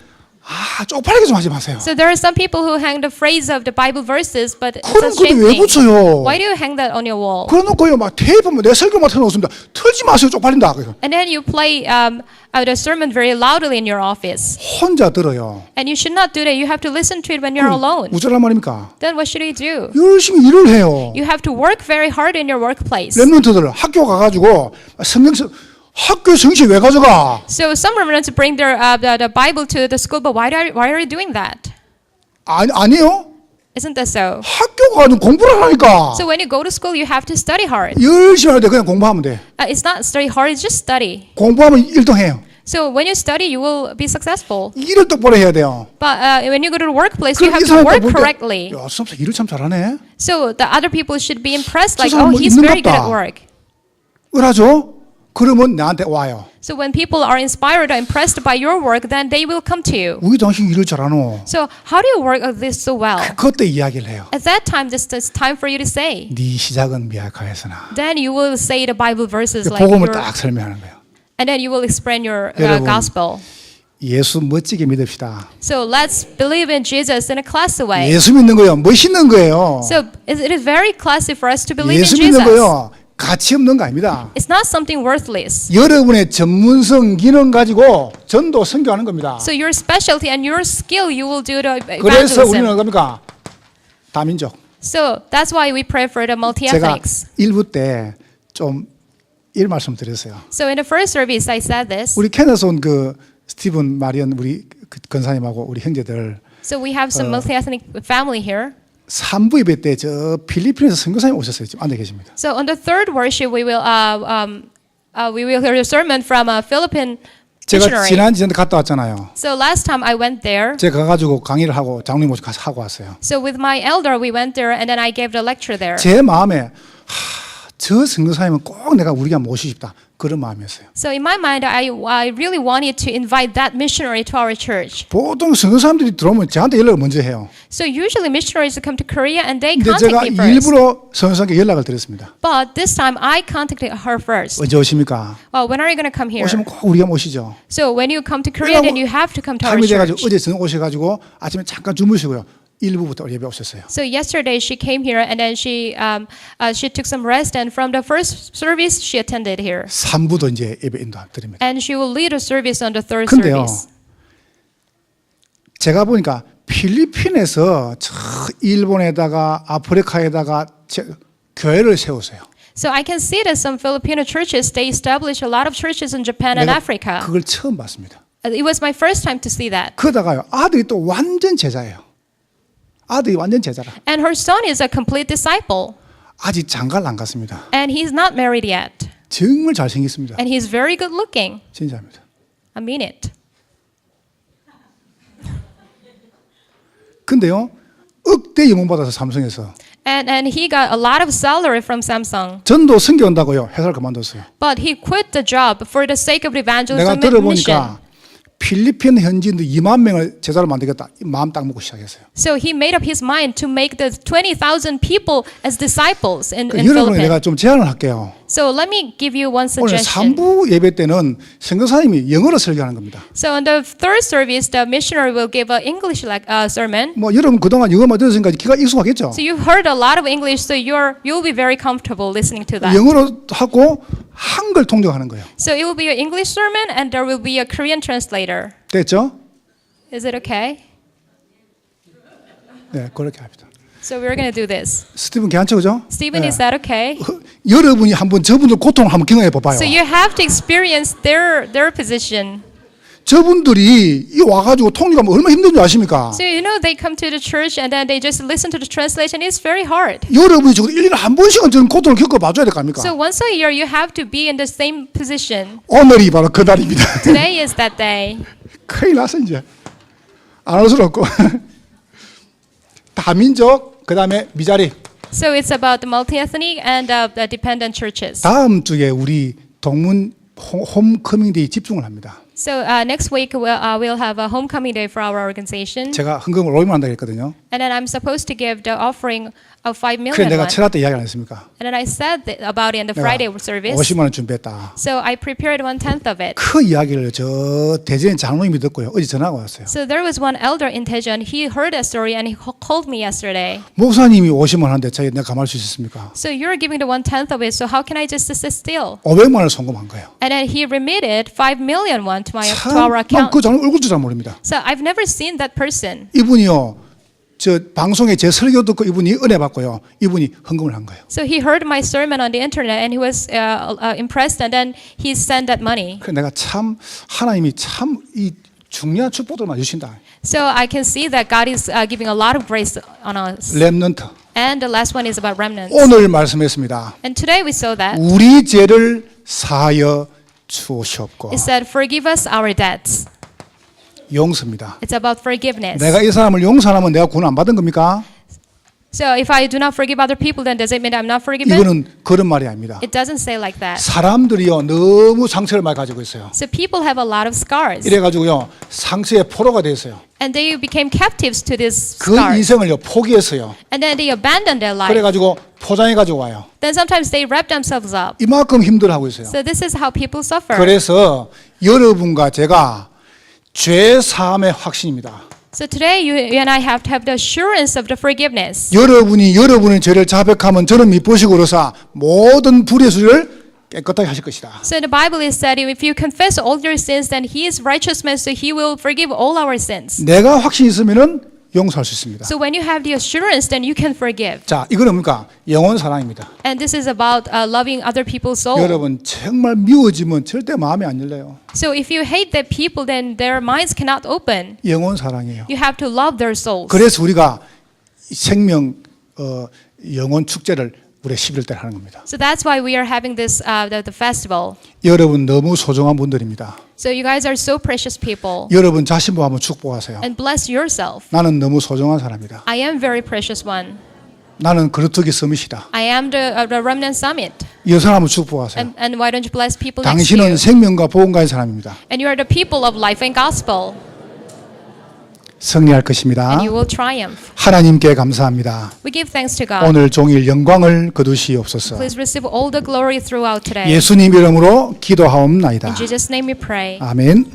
쪽팔리게 좀 하지 마세요. So there are some people who hang the phrase of the Bible verses, but it's a 그런 shame 것도 왜 thing. 붙여요? Why do you hang that on your wall? 그래놓고요 막 테이프 내 설교만 틀어놓습니다. 틀지 마세요 쪽팔린다. 그래서 And then you play the sermon very loudly in your office. 혼자 들어요. And you should not do that. You have to listen to it when you're alone. 우쩌란 말입니까? Then what should you do? 열심히 일을 해요. You have to work very hard in your workplace. 렘넌트들 학교 가가지고 학교 성시 왜 가져가? So some remnants bring their the Bible to the school, but why are you doing that? 아니요. Isn't that so? 학교 가서 공부를 하니까 So when you go to school, you have to study hard. 열심히 할 때 그냥 공부하면 돼. It's not study hard; it's just study. 공부하면 1등 해요. So when you study, you will be successful. 일을 똑바로 해야 돼요. But when you go to the workplace, you 그럼 have 이 to 사람이 work 볼 때, correctly. 야, 수업사 일을 참 잘하네. So the other people should be impressed, like, 저 oh, 사람 뭐 he's very good 있는갑다. at work. 그러죠? 그러면 나한테 와요. So when people are inspired or impressed by your work, then they will come to you. 우리 당신 일을 잘하노. So how do you work at this so well? 그때 이야기를 해요. At that time, this is time for you to say. 네 시작은 미약하였으나. Then you will say the Bible verses like 복음을 your, 딱 설명하는 거예요. and then you will explain your 여러분. gospel. 예수 멋지게 믿읍시다. So let's believe in Jesus in a classy way. 예수 믿는 거요. 멋있는 거예요. So it is very classy for us to believe in 예수 믿는 Jesus. 거요. 가치 없는 거 아닙니다. It's not something worthless. 여러분의 전문성 기능 가지고 전도 선교하는 겁니다. So your specialty and your skill, you will do the 그래서 우리는 evangelism. 어떻습니까? 다민족. So that's why we pray for the 제가 multi-ethnics. 1부 때 좀 일 말씀 드렸어요. So in the first service, I said this. 우리 캐나다에서 온 그 스티븐 마리언 우리 그 건사님하고 우리 형제들 So we have some multi-ethnic family here. 3부 예배 때 저 필리핀에서 선교사님 오셨어요. 지금 앉아 계십니다. So on the third worship, we will hear a sermon from a Philippine 제가 missionary. 지난주에 갔다 왔잖아요. So last time I went there. 제가 가가지고 강의를 하고 장로님 모시고 가서 하고 왔어요. So with my elder, we went there, and then I gave the lecture there. 제 마음에 저 선교사님은 꼭 내가 우리가 모시고 싶다. 그런 마음이었어요. So in my mind, I really wanted to invite that missionary to our church. 보통 선교 사람들이 들어오면 저한테 연락을 먼저 해요. So usually missionaries come to Korea and they 근데 contact 제가 me first. 일부러 선교사님께 연락을 드렸습니다. But this time I contacted her first. 언제 오십니까? Well, when are you going to come here? 오시면 꼭 우리가 모시죠. So when you come to Korea, then you have to come to our 밤이 돼가지고 church. 어제 저녁 오셔가지고 아침에 잠깐 주무시고요. 일부부터 예배 오셨어요. So yesterday she came here and then she took some rest and from the first service she attended here. 3부도 이제 예배 인도 드립니다. And she will lead a service on the third 근데요, service. 제가 보니까 필리핀에서 저 일본에다가 아프리카에다가 교회를 세우세요. So I can see that some Filipino churches, they establish a lot of churches in Japan and 내가 Africa. 그걸 처음 봤습니다. It was my first time to see that. 그러다가요, 아들이 또 완전 제자예요. 아들이 완전 제자라. And her son is a complete disciple. 아직 장가를 안 갔습니다. And he's not married yet. 정말 잘생겼습니다. And he's very good looking. 진짜입니다. I mean it. 근데요, 억대 연봉 받아서 삼성에서 And he got a lot of salary from Samsung. 전도 선교 온다고요. 회사를 그만뒀어요. But he quit the job for the sake of evangelism 내가 and mission. 들어보니까 필리핀 현지인들 2만 명을 제자로 만들겠다. 마음 딱 먹고 시작했어요. So he made up his mind to make the 20,000 people as disciples in 여러분에 Philippines. 내가 좀 제안을 할게요. So let me give you one 오늘 suggestion. 3부 예배 때는 선교사님이 영어로 설교하는 겁니다. So on the third service, the missionary will give an English sermon. 뭐 여러분 그동안 영어만 들었으니까 귀가 익숙하겠죠? So you've heard a lot of English, so you'll be very comfortable listening to that. 영어로 하고 한글 통역하는 거예요. So it will be an English sermon, and there will be a Korean translator. 됐죠? Is it okay? 네, 그렇게 합니다. So we're going to do this. 스티븐 괜찮죠, 그죠? Stephen, 네. is that okay? 여러분이 한번 저분들 고통을 한번 경험해 봐봐요. So you have to experience their position. 저분들이 이 와가지고 통역하면 얼마나 힘든 줄 아십니까? So you know they come to the church and then they just listen to the translation. It's very hard. 여러분이 적어도 1년에 한 번씩은 저런 고통을 겪어봐줘야 될 거 아닙니까? So once a year you have to be in the same position. 오늘이 바로 그 날입니다. Today is that day. 큰일 났어 이제. 안 할 수는 없고. 다민족, 그 다음에 미자리. So it's about the multi-ethnic and the dependent churches. 다음 주에 우리 동문 홈커밍데이 집중을 합니다. So next week we'll have a homecoming day for our organization. 제가 헌금을 500만 한다고 했거든요. And then I'm supposed to give the offering of 5 그래 million 내가 won. 철학 때 이야기 안 했습니까? And then I said about it in the Friday service. 50만 원 준비했다. So I prepared 1/10 of it. 그 이야기를 저 대전 장로님이 듣고요. 어제 전화가 왔어요. So there was one elder in Daejeon. He heard that story and he called me yesterday. 목사님이 50만 원 하는데 내가 가만할 수 있었습니까? So you're giving the 1/10 of it. So how can I just sit still? 500만 원을 송금한 거예요. And then he remitted 5 million won to 참, our account. 난그 장로 얼굴도 잘 모릅니다. So I've never seen that person. 이분이요, 저 방송에 제 설교 듣고 이분이 은혜 받고요. 이분이 헌금을 한 거예요. So he heard my sermon on the internet and he was impressed and then he sent that money. 그래서 내가 참 하나님이 참 이 중요한 축복들만 주신다. So I can see that God is giving a lot of grace on us. 렘넌트. And the last one is about remnants. 오늘 말씀했습니다. And today we saw that. 우리 죄를 사하여 주옵시옵고. It said, forgive us our debts. 용서입니다. It's about forgiveness. 내가 이 사람을 용서하면 내가 구원 안 받은 겁니까? So if I do not forgive other people, then does it mean I'm not forgiven? 이거는 그런 말이 아닙니다. It doesn't say like that. 사람들이요 너무 상처를 많이 가지고 있어요. So people have a lot of scars. 이래가지고요 상처의 포로가 됐어요. And they became captives to these 그 scars. 인생을요 포기했어요. And then they abandoned their life. 그래가지고 포장해가지고 와요. Then sometimes they wrap themselves up. 이만큼 힘들어하고 있어요. So this is how people suffer. 그래서 여러분과 제가 죄 사함의 확신입니다. So today you and I have to have the assurance of the forgiveness. 여러분이 여러분의 죄를 자백하면 저는 미쁘시고 그러사 모든 불의 수를 깨끗하게 하실 것이다. So in the Bible it said, if you confess all your sins, then He is righteous man, so He will forgive all our sins. 내가 확신이 있으면은 용서할 수 있습니다. So when you have the assurance, then you can forgive. 자, 이거는 뭡니까? 영혼 사랑입니다. And this is about loving other people's soul. 여러분 정말 미워지면 절대 마음이 안 열려요. So if you hate the people, then their minds cannot open. 영혼 사랑이에요. You have to love their souls. 그래서 우리가 생명 영혼 축제를 우리 11월 달 하는 겁니다. So that's why we are having this the festival. 여러분 너무 소중한 분들입니다. So you guys are so precious people. 여러분 자신도 한번 축복하세요. And bless yourself. 나는 너무 소중한 사람이다. I am very precious one. 나는 그루터기 서밋이다. I am the remnant summit. 여성 한번 축복하세요. And why don't you bless people next to 당신은 you? 생명과 복음가의 사람입니다. And you are the people of life and gospel. 승리할 것입니다. And you will triumph. 하나님께 감사합니다. We give thanks to God. 오늘 종일 영광을 거두시옵소서. Please receive all the glory throughout today. 예수님 이름으로 기도하옵나이다. In Jesus' name we pray. 아멘.